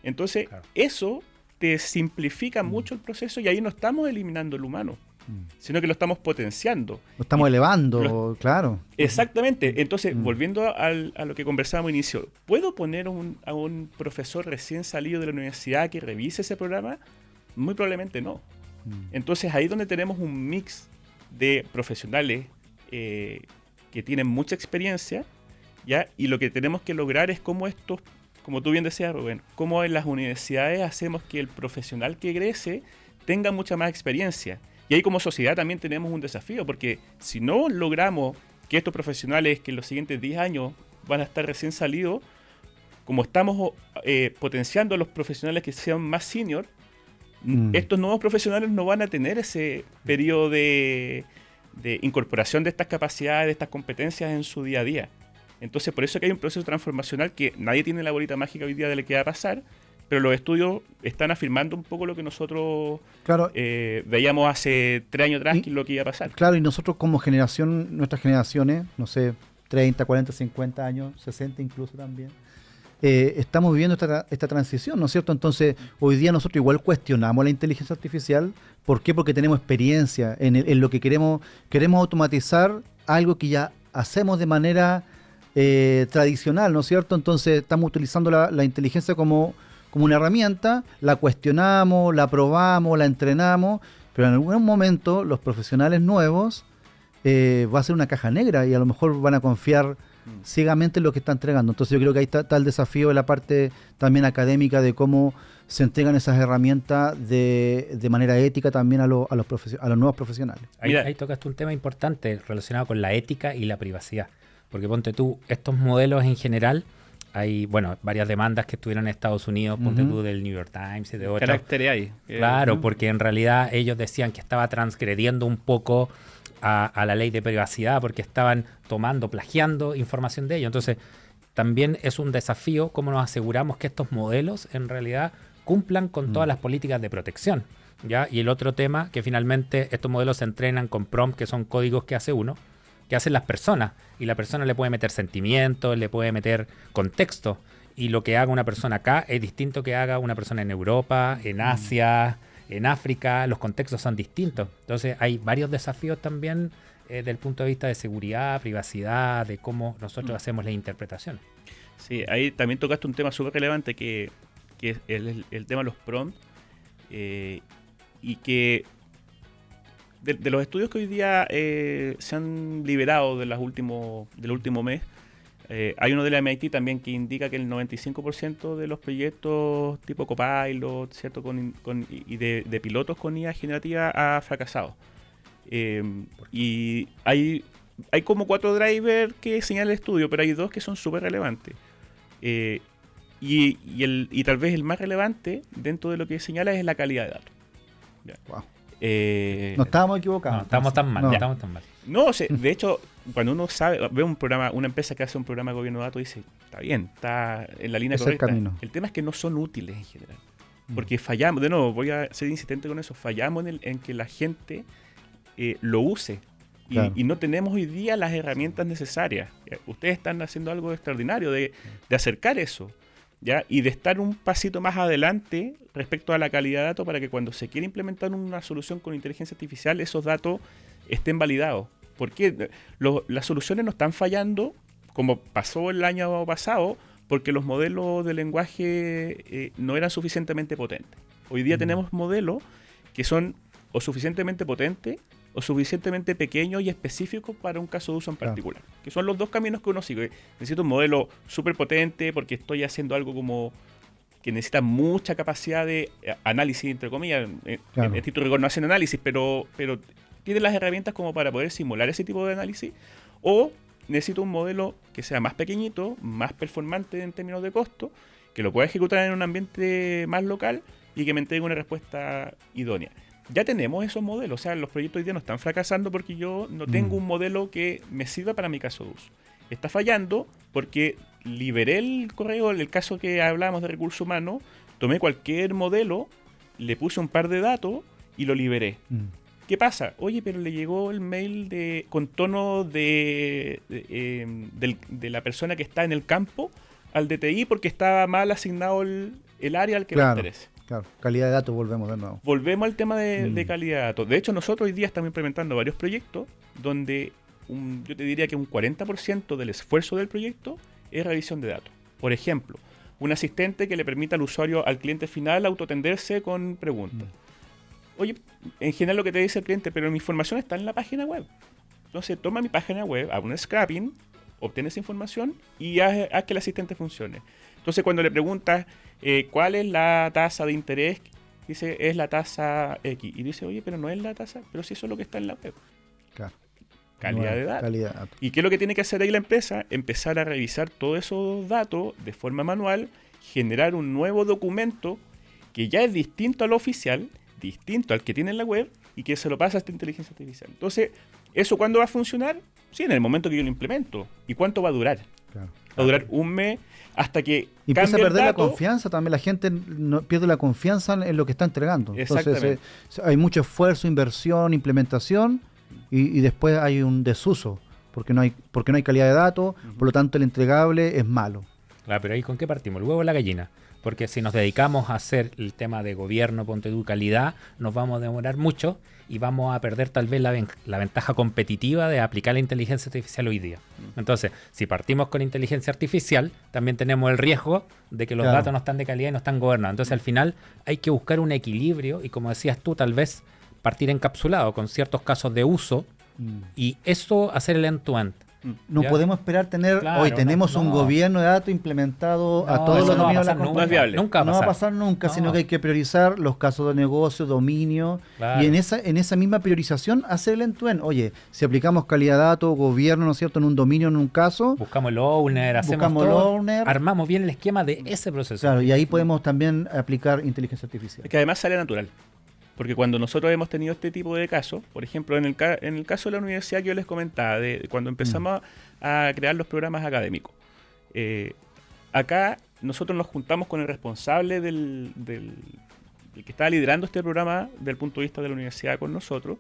Entonces, eso te simplifica mucho el proceso y ahí no estamos eliminando el humano, sino que lo estamos potenciando. Lo estamos elevando, claro. Exactamente. Entonces, volviendo a lo que conversábamos al inicio, ¿puedo poner a un profesor recién salido de la universidad que revise ese programa? Muy probablemente no. Entonces, ahí es donde tenemos un mix de profesionales que tienen mucha experiencia, ¿ya? Y lo que tenemos que lograr es cómo estos, como tú bien decías, Rubén, cómo en las universidades hacemos que el profesional que egrese tenga mucha más experiencia. Y ahí como sociedad también tenemos un desafío, porque si no logramos que estos profesionales que en los siguientes 10 años van a estar recién salidos, como estamos potenciando a los profesionales que sean más senior, estos nuevos profesionales no van a tener ese periodo de incorporación de estas capacidades, de estas competencias en su día a día. Entonces, por eso que hay un proceso transformacional que nadie tiene la bolita mágica hoy día de lo que va a pasar, pero los estudios están afirmando un poco lo que nosotros veíamos hace 3 años atrás, que es lo que iba a pasar. Claro, y nosotros como generación, nuestras generaciones, no sé, 30, 40, 50 años, 60 incluso también, estamos viviendo esta transición, ¿no es cierto? Entonces, hoy día nosotros igual cuestionamos la inteligencia artificial. ¿Por qué? Porque tenemos experiencia en lo que queremos automatizar algo que ya hacemos de manera tradicional, ¿no es cierto? Entonces, estamos utilizando la inteligencia como una herramienta, la cuestionamos, la probamos, la entrenamos, pero en algún momento los profesionales nuevos va a ser una caja negra y a lo mejor van a confiar ciegamente en lo que está entregando. Entonces yo creo que ahí está el desafío de la parte también académica de cómo se entregan esas herramientas de manera ética también a los nuevos profesionales. Ahí tocaste un tema importante relacionado con la ética y la privacidad, porque ponte tú, estos modelos en general, hay, varias demandas que estuvieron en Estados Unidos, ponte tú del New York Times y de otros. Carácter ahí. Claro, porque en realidad ellos decían que estaba transgrediendo un poco a la ley de privacidad, porque estaban plagiando información de ellos. Entonces, también es un desafío cómo nos aseguramos que estos modelos en realidad cumplan con todas las políticas de protección, ¿ya? Y el otro tema, que finalmente estos modelos se entrenan con prompts, que son códigos que hace uno, que hacen las personas, y la persona le puede meter sentimientos, le puede meter contexto, y lo que haga una persona acá es distinto que haga una persona en Europa, en Asia, en África. Los contextos son distintos. Entonces hay varios desafíos también desde el punto de vista de seguridad, privacidad, de cómo nosotros hacemos las interpretaciones. Sí, ahí también tocaste un tema súper relevante que es el tema de los prompts, y que de los estudios que hoy día se han liberado del último mes, hay uno de la MIT también que indica que el 95% de los proyectos tipo Copilot, ¿cierto? Y de pilotos con IA generativa ha fracasado. Y hay como 4 drivers que señala el estudio, pero hay 2 que son súper relevantes. Y tal vez el más relevante dentro de lo que señala es la calidad de datos. ¿Ya? Wow. No estábamos equivocados. No, estamos tan mal, No. estamos tan mal. No, de hecho, cuando uno ve un programa, una empresa que hace un programa de gobierno de datos, dice, está bien, está en la línea Es el correcta. camino. El tema es que no son útiles en general. Porque fallamos, de nuevo, voy a ser insistente con eso, fallamos en que la gente lo use. Claro. Y no tenemos hoy día las herramientas necesarias. Ustedes están haciendo algo extraordinario de acercar eso, ¿ya? Y de estar un pasito más adelante respecto a la calidad de datos para que cuando se quiera implementar una solución con inteligencia artificial, esos datos estén validados. Porque las soluciones no están fallando, como pasó el año pasado, porque los modelos de lenguaje no eran suficientemente potentes. Hoy día tenemos modelos que son o suficientemente potentes o suficientemente pequeños y específicos para un caso de uso en particular. Que son los 2 caminos que uno sigue. Necesito un modelo súper potente porque estoy haciendo algo como que necesita mucha capacidad de análisis, entre comillas. Claro. En estricto rigor no hacen análisis, pero tiene las herramientas como para poder simular ese tipo de análisis. O necesito un modelo que sea más pequeñito, más performante en términos de costo, que lo pueda ejecutar en un ambiente más local y que me entregue una respuesta idónea. Ya tenemos esos modelos, o sea, los proyectos hoy día no están fracasando porque yo no tengo un modelo que me sirva para mi caso de uso. Está fallando porque liberé el correo, el caso que hablábamos de recursos humanos, tomé cualquier modelo, le puse un par de datos y lo liberé. ¿Qué pasa? Oye, pero le llegó el mail con tono de la persona que está en el campo al DTI porque estaba mal asignado el área al que le interesa. Claro, calidad de datos, volvemos de nuevo. Volvemos al tema de calidad de datos. De hecho, nosotros hoy día estamos implementando varios proyectos donde yo te diría que un 40% del esfuerzo del proyecto es revisión de datos. Por ejemplo, un asistente que le permita al cliente final autoatenderse con preguntas. Oye, en general lo que te dice el cliente, pero mi información está en la página web. Entonces, toma mi página web, haz un scrapping, obtén esa información y haz que el asistente funcione. Entonces, cuando le preguntas cuál es la tasa de interés, dice, es la tasa X. Y dice, oye, pero no es la tasa, pero sí eso es lo que está en la web. Claro. Calidad de datos. Calidad de datos. ¿Y qué es lo que tiene que hacer ahí la empresa? Empezar a revisar todos esos datos de forma manual, generar un nuevo documento que ya es distinto al oficial, distinto al que tiene en la web y que se lo pasa a esta inteligencia artificial. Entonces, ¿eso cuándo va a funcionar? Sí, en el momento que yo lo implemento. ¿Y cuánto va a durar? Claro. Va a durar un mes hasta que y empieza a cambie el perder la dato. confianza también. La gente pierde la confianza en lo que está entregando. Exactamente. Entonces, hay mucho esfuerzo, inversión, implementación y después hay un desuso porque no hay calidad de datos, por lo tanto el entregable es malo. Claro, pero ahí ¿con qué partimos? ¿El huevo o la gallina? Porque si nos dedicamos a hacer el tema de gobierno, ponte tu calidad, nos vamos a demorar mucho y vamos a perder tal vez la ventaja competitiva de aplicar la inteligencia artificial hoy día. Entonces, si partimos con inteligencia artificial, también tenemos el riesgo de que los datos no están de calidad y no están gobernados. Entonces, al final hay que buscar un equilibrio y, como decías tú, tal vez partir encapsulado con ciertos casos de uso y eso hacer el end-to-end. No podemos esperar tener, Claro, hoy tenemos un gobierno de datos implementado a todos los dominios de la no es viable. Nunca no va a pasar nunca, sino que hay que priorizar los casos de negocio, dominio, Claro. y en esa misma priorización hacer el end-to-end. Oye, si aplicamos calidad de datos, gobierno, ¿no es cierto?, en un dominio, en un caso, Buscamos el owner, hacemos buscamos el todo, owner. armamos bien el esquema de ese proceso. claro, y ahí podemos también aplicar inteligencia artificial. Es que además sale natural. Porque cuando nosotros hemos tenido este tipo de casos, por ejemplo, en el caso de la universidad que yo les comentaba, de cuando empezamos a crear los programas académicos, acá nosotros nos juntamos con el responsable del que estaba liderando este programa desde el punto de vista de la universidad con nosotros.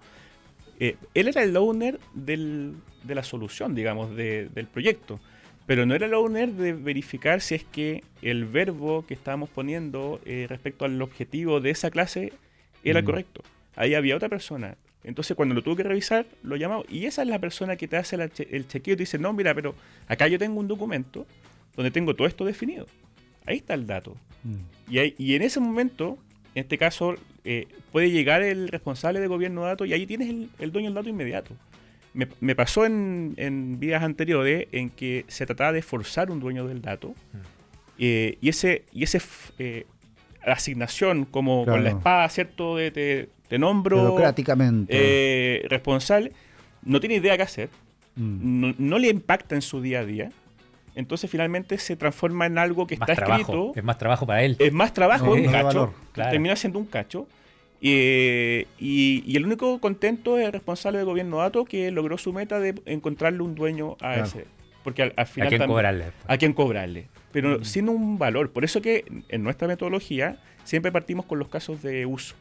Él era el owner de la solución, digamos, del proyecto, pero no era el owner de verificar si es que el verbo que estábamos poniendo respecto al objetivo de esa clase era correcto. Ahí había otra persona Entonces, cuando lo tuvo que revisar, lo llamamos y esa es la persona que te hace el chequeo y te dice, no, mira, pero acá yo tengo un documento donde tengo todo esto definido. Ahí está el dato. Y en ese momento, en este caso, puede llegar el responsable de gobierno de datos y ahí tienes el dueño del dato inmediato. Me pasó en vidas anteriores en que se trataba de forzar un dueño del dato y ese asignación como con la espada, ¿cierto? Te nombro burocráticamente responsable, no tiene idea qué hacer, no le impacta en su día a día. Entonces finalmente se transforma en algo que está escrito. Es más trabajo para él. Es más trabajo, un cacho. Claro. Termina siendo un cacho. Y el único contento es el responsable de gobierno de datos que logró su meta de encontrarle un dueño a ese. Porque al final ¿A quién cobrarle? Pero sin un valor. Por eso que en nuestra metodología siempre partimos con los casos de uso.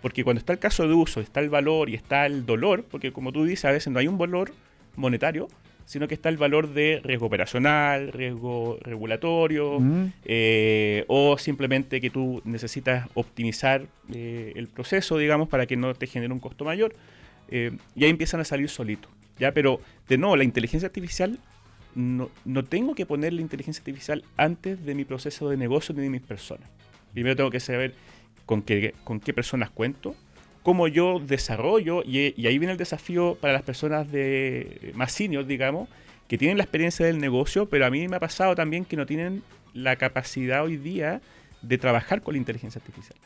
Porque cuando está el caso de uso, está el valor y está el dolor, porque como tú dices, a veces no hay un valor monetario, sino que está el valor de riesgo operacional, riesgo regulatorio, o simplemente que tú necesitas optimizar el proceso, digamos, para que no te genere un costo mayor. Y ahí empiezan a salir solitos. ¿Ya? Pero, de nuevo, la inteligencia artificial, no tengo que poner la inteligencia artificial antes de mi proceso de negocio ni de mis personas. Primero tengo que saber con qué personas cuento, cómo yo desarrollo, y ahí viene el desafío para las personas más senior, digamos, que tienen la experiencia del negocio, pero a mí me ha pasado también que no tienen la capacidad hoy día de trabajar con la inteligencia artificial.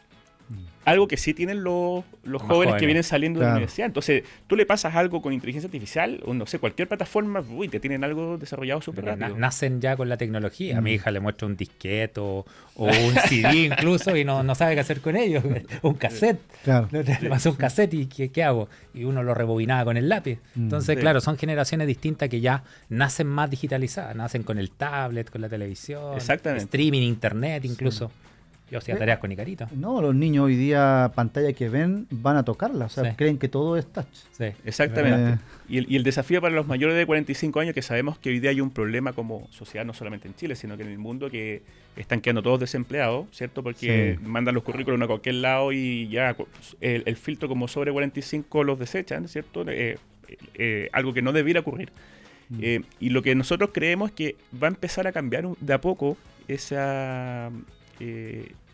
Algo que sí tienen los jóvenes que vienen saliendo de la universidad. Entonces, tú le pasas algo con inteligencia artificial, o no sé, cualquier plataforma, te tienen algo desarrollado súper rápido. Nacen ya con la tecnología. A mi hija le muestra un disquete o un CD incluso y no sabe qué hacer con ellos. Un cassette. Claro. Le pasé un cassette y ¿qué hago? Y uno lo rebobinaba con el lápiz. Entonces, claro, son generaciones distintas que ya nacen más digitalizadas. Nacen con el tablet, con la televisión, streaming, internet incluso. Yo hacía tareas con Icarito. No, los niños hoy día, pantalla que ven, van a tocarla. O sea, creen que todo es touch. Sí. Exactamente. Y el desafío para los mayores de 45 años, que sabemos que hoy día hay un problema como sociedad, no solamente en Chile, sino que en el mundo, que están quedando todos desempleados, ¿cierto? Porque mandan los currículos a cualquier lado y ya el filtro como sobre 45 los desechan, ¿cierto? Algo que no debiera ocurrir. Y lo que nosotros creemos es que va a empezar a cambiar de a poco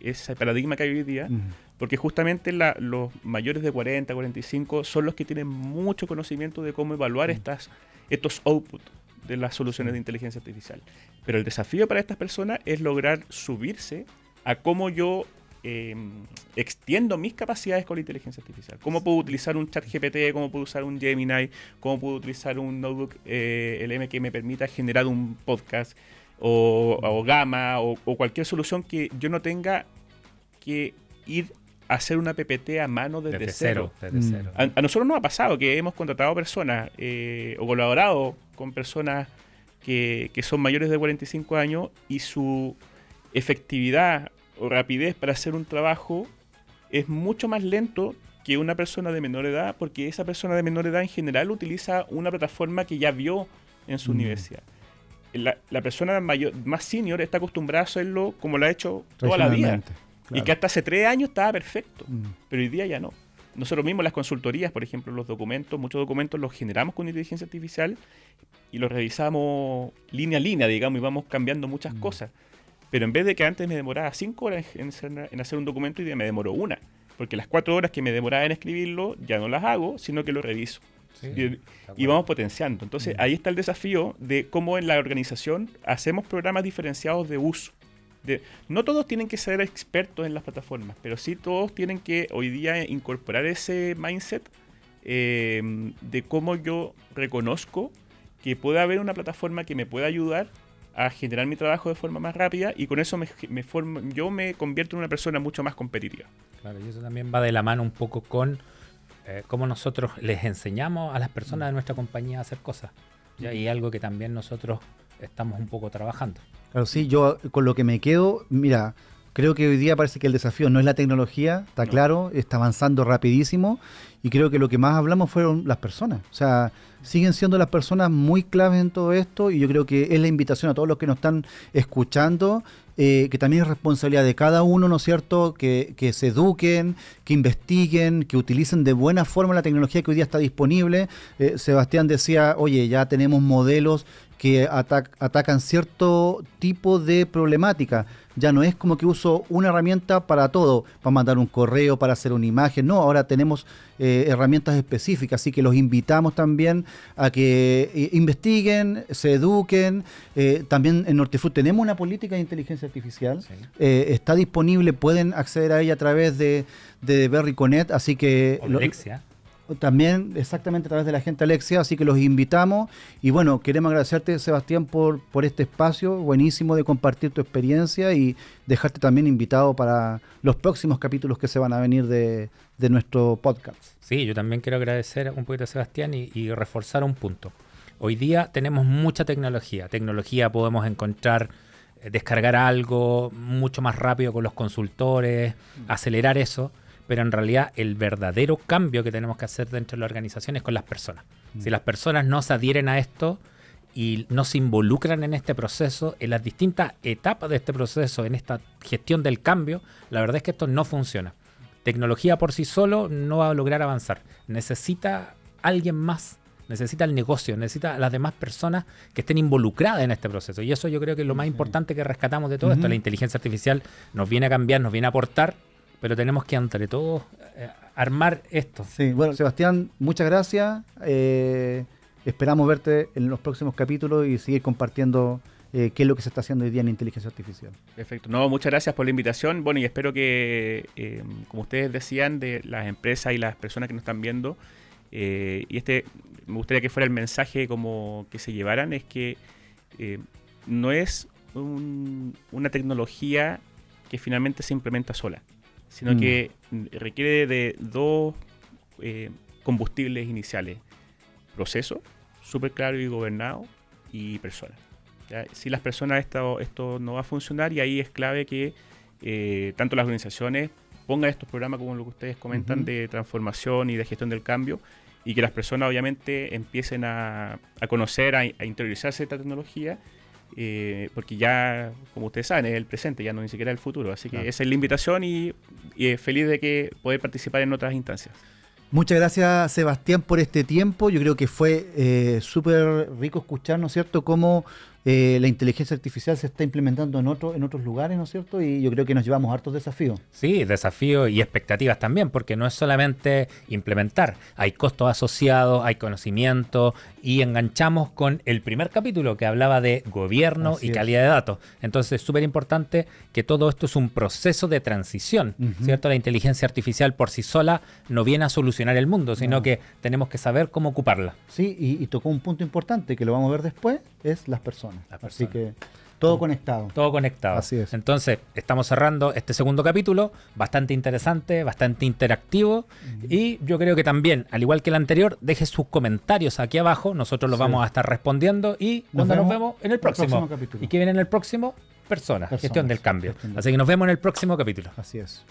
ese paradigma que hay hoy día, porque justamente los mayores de 40, 45 son los que tienen mucho conocimiento de cómo evaluar estos outputs de las soluciones de inteligencia artificial. Pero el desafío para estas personas es lograr subirse a cómo yo extiendo mis capacidades con la inteligencia artificial. Cómo puedo utilizar un ChatGPT, cómo puedo usar un Gemini, cómo puedo utilizar un notebook LM que me permita generar un podcast, o Gamma, o cualquier solución que yo no tenga que ir a hacer una PPT a mano desde cero. A nosotros nos ha pasado que hemos contratado personas o colaborado con personas que son mayores de 45 años y su efectividad o rapidez para hacer un trabajo es mucho más lento que una persona de menor edad, porque esa persona de menor edad en general utiliza una plataforma que ya vio en su universidad. La persona más senior está acostumbrada a hacerlo como lo ha hecho toda la vida. Claro. Y que hasta hace 3 años estaba perfecto. Pero hoy día ya no. Nosotros mismos, las consultorías, por ejemplo, muchos documentos los generamos con inteligencia artificial y los revisamos línea a línea, digamos, y vamos cambiando muchas cosas. Pero en vez de que antes me demoraba 5 horas en hacer un documento, hoy día me demoró 1. Porque las 4 horas que me demoraba en escribirlo ya no las hago, sino que lo reviso. Y vamos potenciando. Entonces ahí está el desafío de cómo en la organización hacemos programas diferenciados de uso. No todos tienen que ser expertos en las plataformas, pero sí todos tienen que hoy día incorporar ese mindset de cómo yo reconozco que puede haber una plataforma que me pueda ayudar a generar mi trabajo de forma más rápida, y con eso yo me convierto en una persona mucho más competitiva. Claro, y eso también va de la mano un poco con cómo nosotros les enseñamos a las personas de nuestra compañía a hacer cosas. ¿Ya? Y algo que también nosotros estamos un poco trabajando. Claro, sí, yo con lo que me quedo, mira, creo que hoy día parece que el desafío no es la tecnología, está claro, está avanzando rapidísimo, y creo que lo que más hablamos fueron las personas. O sea, siguen siendo las personas muy claves en todo esto, y yo creo que es la invitación a todos los que nos están escuchando, que también es responsabilidad de cada uno, ¿no es cierto?, que se eduquen, que investiguen, que utilicen de buena forma la tecnología que hoy día está disponible. Sebastián decía, oye, ya tenemos modelos que atacan cierto tipo de problemática. Ya no es como que uso una herramienta para todo, para mandar un correo, para hacer una imagen. No, ahora tenemos herramientas específicas, así que los invitamos también a que investiguen, se eduquen. También en Nortefood tenemos una política de inteligencia artificial. Sí. Está disponible, pueden acceder a ella a través de Berry.net, así que... Alexia. También exactamente a través de la gente Alexia, así que los invitamos y bueno, queremos agradecerte, Sebastián, por este espacio buenísimo de compartir tu experiencia y dejarte también invitado para los próximos capítulos que se van a venir de nuestro podcast. Sí, yo también quiero agradecer un poquito a Sebastián y reforzar un punto. Hoy día tenemos mucha tecnología, podemos encontrar, descargar algo mucho más rápido con los consultores, acelerar eso. Pero en realidad el verdadero cambio que tenemos que hacer dentro de la organización es con las personas. Si las personas no se adhieren a esto y no se involucran en este proceso, en las distintas etapas de este proceso, en esta gestión del cambio, la verdad es que esto no funciona. Tecnología por sí solo no va a lograr avanzar. Necesita alguien más, necesita el negocio, necesita a las demás personas que estén involucradas en este proceso. Y eso yo creo que es lo más importante que rescatamos de todo esto. La inteligencia artificial nos viene a cambiar, nos viene a aportar, pero tenemos que entre todos armar esto. Sí, bueno, Sebastián, muchas gracias. Esperamos verte en los próximos capítulos y seguir compartiendo qué es lo que se está haciendo hoy día en inteligencia artificial. Perfecto. No, muchas gracias por la invitación. Bueno, y espero que, como ustedes decían, de las empresas y las personas que nos están viendo, y me gustaría que fuera el mensaje como que se llevaran, es que no es una tecnología que finalmente se implementa sola, sino que requiere de dos combustibles iniciales: proceso, súper claro y gobernado, y personas. ¿Ya? Si las personas esto no va a funcionar, y ahí es clave que tanto las organizaciones pongan estos programas como lo que ustedes comentan de transformación y de gestión del cambio, y que las personas obviamente empiecen a conocer, a interiorizarse esta tecnología, porque ya, como ustedes saben, es el presente, ya no ni siquiera el futuro. Así que esa es la invitación y feliz de que poder participar en otras instancias. Muchas gracias, Sebastián, por este tiempo. Yo creo que fue súper rico escuchar, ¿no es cierto?, cómo la inteligencia artificial se está implementando en otros lugares, ¿no es cierto? Y yo creo que nos llevamos hartos desafíos. Sí, desafíos y expectativas también, porque no es solamente implementar, hay costos asociados, hay conocimiento, y enganchamos con el primer capítulo que hablaba de gobierno y calidad de datos. Entonces es súper importante que todo esto es un proceso de transición, ¿cierto? La inteligencia artificial por sí sola no viene a solucionar el mundo, sino que tenemos que saber cómo ocuparla. Sí, y tocó un punto importante que lo vamos a ver después, es las personas. Así que todo conectado. Todo conectado. Así es. Entonces, estamos cerrando este segundo capítulo, bastante interesante, bastante interactivo, y yo creo que también, al igual que el anterior, deje sus comentarios aquí abajo, nosotros los vamos a estar respondiendo, y nos vemos en el próximo capítulo. ¿Y qué viene en el próximo? Personas, gestión del cambio. Así que nos vemos en el próximo capítulo. Así es.